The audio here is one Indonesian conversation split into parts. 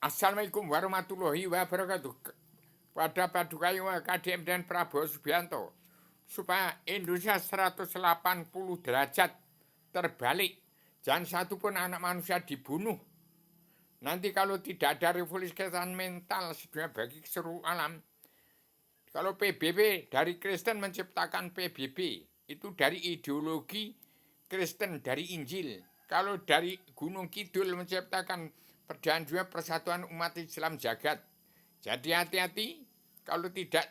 Assalamualaikum warahmatullahi wabarakatuh. Pada Paduka KDM dan Prabowo Subianto supaya Indonesia 180 derajat terbalik. Jangan satu pun anak manusia dibunuh. Nanti kalau tidak ada revolusi kesehatan mental sedunia bagi seluruh alam. Kalau PBB dari Kristen menciptakan PBB itu dari ideologi Kristen dari Injil. Kalau dari Gunung Kidul menciptakan perdamaian dunia persatuan umat Islam jagat. Jadi hati-hati kalau tidak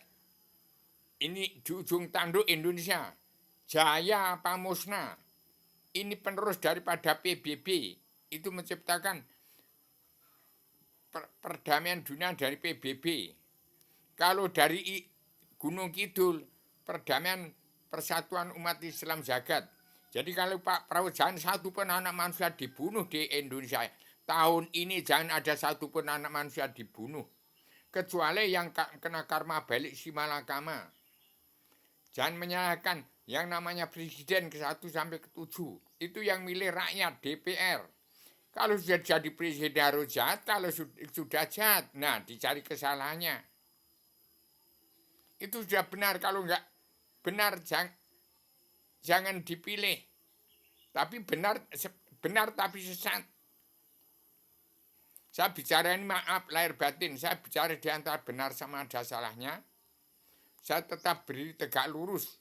ini di ujung tanduk Indonesia. Jaya apa musnah. Ini penerus daripada PBB. Itu menciptakan perdamaian dunia dari PBB. Kalau dari Gunung Kidul, perdamaian persatuan umat Islam jagat. Jadi kalau Pak Prabowo jangan satu pun anak manusia dibunuh di Indonesia. Tahun ini jangan ada satu pun anak manusia dibunuh. Kecuali yang kena karma balik si malakama. Jangan menyalahkan yang namanya presiden ke-1 sampai ke-7. Itu yang milih rakyat, DPR. Kalau sudah jadi presiden harus jahat, kalau sudah jahat, nah dicari kesalahannya. Itu sudah benar, kalau enggak benar jangan dipilih. Tapi benar tapi sesat. Saya bicara ini maaf lahir batin, saya bicara di antara benar sama ada salahnya. Saya tetap berdiri tegak lurus.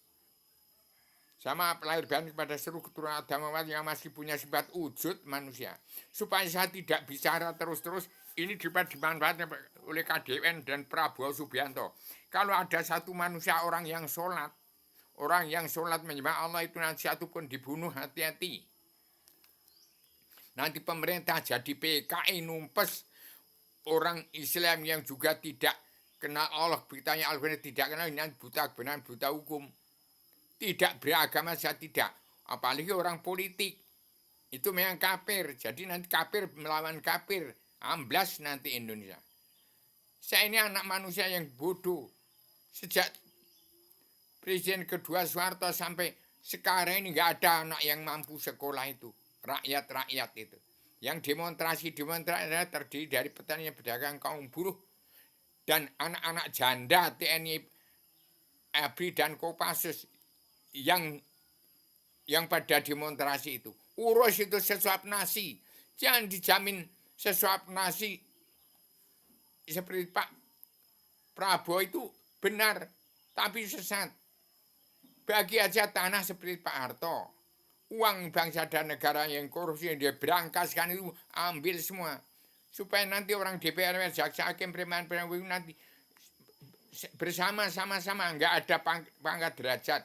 Sama lahir batin kepada seluruh keturunan Adamawan yang masih punya sifat wujud manusia. Supaya saya tidak bicara terus-terus, ini dapat dimanfaatkan oleh KDN dan Prabowo Subianto. Kalau ada satu manusia orang yang sholat menyembah Allah itu nanti satu pun dibunuh, hati-hati. Nanti pemerintah jadi PKI numpes orang Islam yang juga tidak kenal Allah, beritanya Al-Quran tidak kenal, nanti buta kebenaran, buta hukum. Tidak beragama saya tidak. Apalagi orang politik. Itu memang kafir. Jadi nanti kafir melawan kafir. Amblas nanti Indonesia. Saya ini anak manusia yang bodoh. Sejak Presiden kedua Soeharto sampai sekarang ini nggak ada anak yang mampu sekolah itu. Rakyat-rakyat itu. Yang demonstrasi terdiri dari petani, pedagang, kaum buruh. Dan anak-anak janda TNI, ABRI dan Kopassus. Yang pada demonstrasi itu. Urus itu sesuap nasi. Jangan dijamin sesuap nasi seperti Pak Prabowo itu benar, tapi sesat. Bagi aja tanah seperti Pak Harto. Uang bangsa dan negara yang korupsi yang dia berangkaskan itu ambil semua. Supaya nanti orang DPR, jaksa, hakim, preman nanti bersama-sama nggak ada pangkat derajat.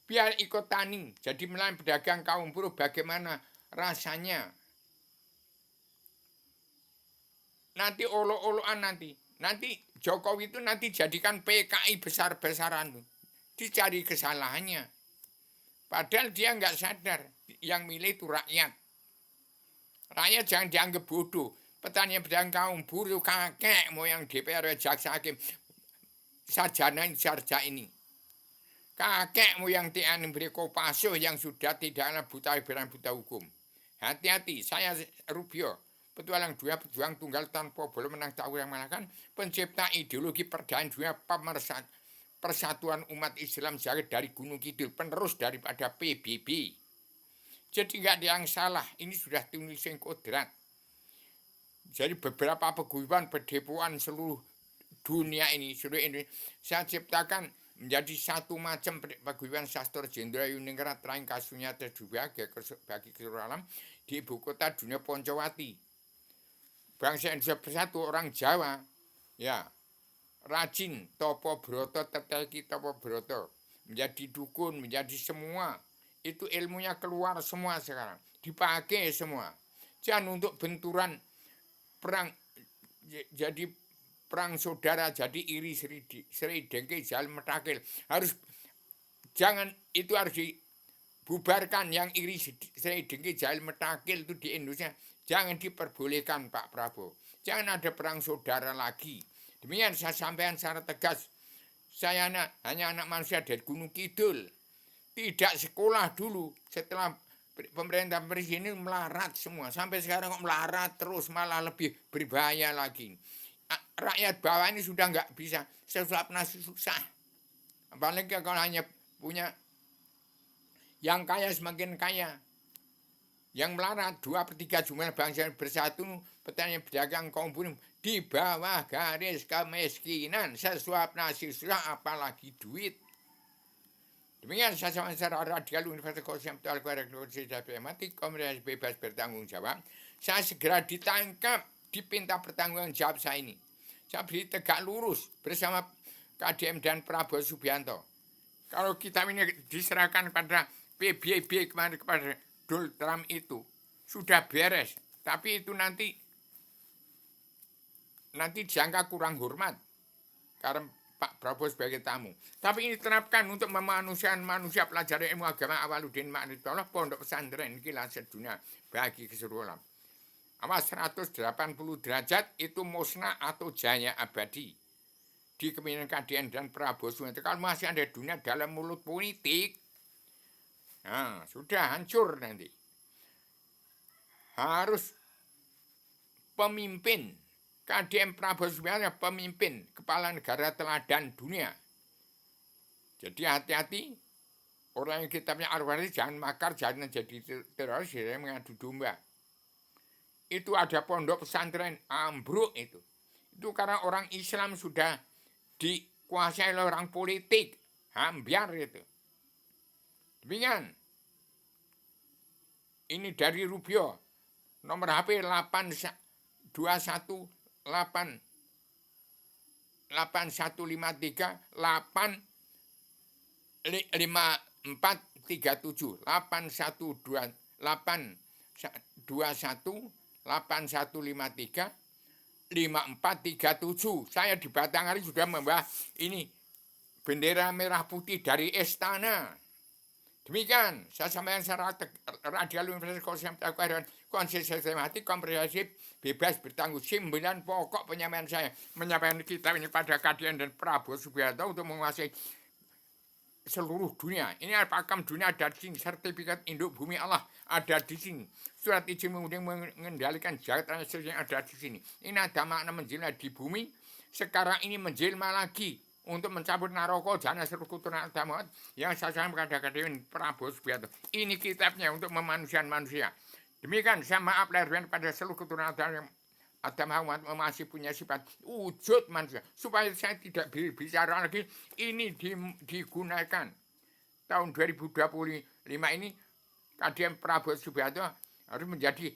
Biar ikut tani, jadi melawan pedagang kaum buruh bagaimana rasanya. Nanti olo-oloan nanti Jokowi itu nanti jadikan PKI besar-besaran tuh. Dicari kesalahannya. Padahal dia nggak sadar, yang milih itu rakyat. Rakyat jangan dianggap bodoh. Petani pedagang kaum buruh kakek moyang DPR, jaksa, hakim, sarjana ini. Kakek moyang TNI beri Kopassus yang sudah tidak buta hukum. Hati-hati, saya Rubio, petualang dua pejuang tunggal tanpa boleh menang tahu yang mengalahkan, pencipta ideologi perdamaian dunia persatuan umat Islam jagat dari Gunung Kidul, penerus daripada PBB. Jadi nggak ada yang salah, ini sudah tulisan kodrat. Jadi beberapa peguyuban pedepoan seluruh dunia ini, seluruh Indonesia, saya ciptakan menjadi satu macam paguyuban sastra jenderal Yuningrat teraing kasusnya terduga bagi seluruh alam di ibu kota dunia Poncowati. Bangsa Indonesia bersatu, orang Jawa ya rajin Topo Broto, Teteki Topo Broto, menjadi dukun, menjadi semua. Itu ilmunya keluar semua sekarang, dipakai semua. Jangan untuk benturan perang jadi perang saudara, jadi iri seri dengki jalan metakil. Jangan itu harus dibubarkan, yang iri seri dengki jalan metakil itu di Indonesia. Jangan diperbolehkan Pak Prabowo. Jangan ada perang saudara lagi. Demikian saya sampaikan secara tegas. Saya hanya anak manusia dari Gunung Kidul. Tidak sekolah dulu. Setelah pemerintah presiden ini melarat semua. Sampai sekarang kok melarat terus, malah lebih berbahaya lagi. Rakyat bawah ini sudah nggak bisa sesuap nasi susah. Apalagi kalau hanya punya yang kaya semakin kaya. Yang melarat 2/3 jumlah bangsa bersatu, petani pedagang kaum buruh di bawah garis kemiskinan, sesuap nasi susah apalagi duit. Demikian saya sama secara radikal Universitas Konseptual Koreksi Matematik Komunikasi Bebas Bertanggung Jawab. Saya segera ditangkap, dipinta pertanggungan jawab saya ini. Saya beri tegak lurus bersama KDM dan Prabowo Subianto. Kalau kita ini diserahkan pada PBB kemarin kepada Donald Trump itu sudah beres, tapi itu nanti dianggap kurang hormat karena Pak Prabowo sebagai tamu. Tapi ini terapkan untuk memanusiakan manusia pelajari ilmu agama Awaludin Ma'rifatolah Pondok Pesantren Kilat Sedunia bagi keseluruhan. Awas 180 derajat itu musnah atau jaya abadi di kepemimpinan KDN dan Prabowo Subianto. Kalau masih ada dunia dalam mulut politik, nah sudah hancur nanti. Harus pemimpin KDM Prabowo Subianto, pemimpin kepala negara teladan dunia. Jadi hati-hati orang yang kita punya arwah jangan makar, jangan jadi teroris, jangan mengadu domba. Itu ada pondok pesantren ambruk itu. Itu karena orang Islam sudah dikuasai oleh orang politik, hambiar itu. Demikian. Ini dari Rubio, nomor HP 8153 8437 5437. Saya di Batanghari sudah membawa ini bendera merah putih dari istana. Demikian, saya sampaikan secara radikal Universitas Konsistematik, komprehensif, bebas bertanggung. 9 pokok penyampaian saya. Menyampaikan kitab ini pada KDN dan Prabowo Subianto untuk menguasai seluruh dunia. Ini pakam dunia ada di sini. Sertifikat induk bumi Allah ada di sini. Surat izin mengendalikan jagat raya yang ada di sini. Ini ada makna menjelma di bumi. Sekarang ini menjelma lagi untuk mencabut naroko jana seluruh keturunan Adam yang saya sampaikan kepada KDN Prabowo Subianto. Ini kitabnya untuk memanusiakan manusia. Demikian saya maaf lahir batin pada seluruh keturunan Adam masih punya sifat wujud manusia. Supaya saya tidak bicara lagi, ini digunakan. Tahun 2025 ini KDN Prabowo Subianto harus menjadi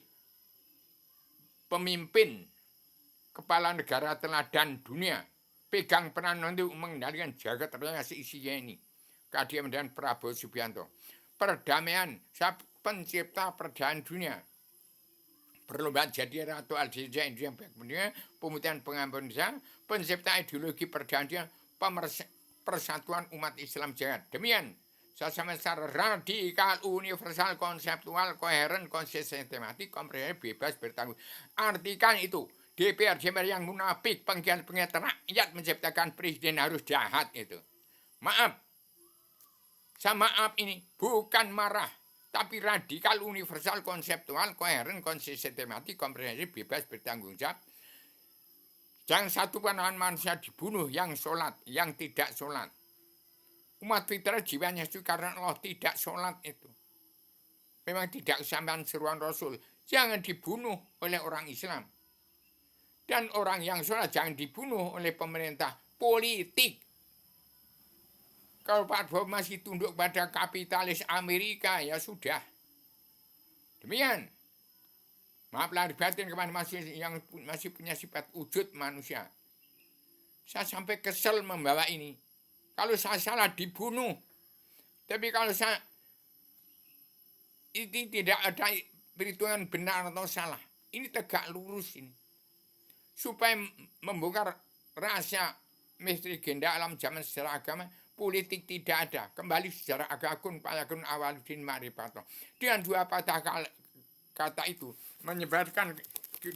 pemimpin kepala negara teladan dunia. Pegang peran untuk mengendalikan jagat raya seisinya ini. KDM dan Prabowo Subianto. Perdamaian, saya pencipta perdamaian dunia. Perlombaan jadi Ratu Al-Jazeera Indonesia, pemutihan pengampunan Indonesia, pencipta ideologi perdamaian, persatuan umat Islam jagat. Demikian, saya sama secara radikal, universal, konseptual, koheren, konsistematik, komprehensif, bebas bertanggung. Artikan itu. DPR yang munafik, pengkhianat rakyat menciptakan presiden harus jahat itu. Maaf. Saya maaf ini. Bukan marah. Tapi radikal, universal, konseptual, koheren, konsistematik, komprehensif, bebas bertanggung jawab. Jangan satu panahan manusia dibunuh yang sholat, yang tidak sholat. Umat fitrah jiwanya itu karena Allah tidak sholat itu. Memang tidak kesampaian seruan Rasul. Jangan dibunuh oleh orang Islam. Dan orang yang sholat jangan dibunuh oleh pemerintah politik. Kalau Pak Prabowo masih tunduk pada kapitalis Amerika, ya sudah. Demikian. Maaf lahir batin kepada yang masih punya sifat wujud manusia. Saya sampai kesel membawa ini. Kalau saya salah dibunuh. Tapi kalau saya ini tidak ada perhitungan benar atau salah. Ini tegak lurus ini. Supaya membongkar rahasia misteri genda alam zaman sejarah agama, politik tidak ada. Kembali sejarah Agakun, Payakun, Awaludin Ma'rifatolah. Dengan dua patah kata itu, menyebarkan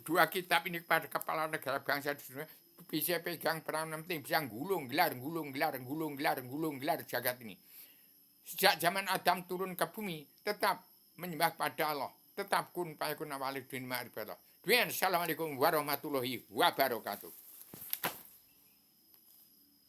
dua kitab ini kepada kepala negara bangsa di dunia, bisa pegang peran penting, bisa gulung gelar jagat ini. Sejak zaman Adam turun ke bumi, tetap menyembah pada Allah. Tetap kun payakun awalidin ma'rifatullah. Demikian, assalamualaikum warahmatullahi wabarakatuh.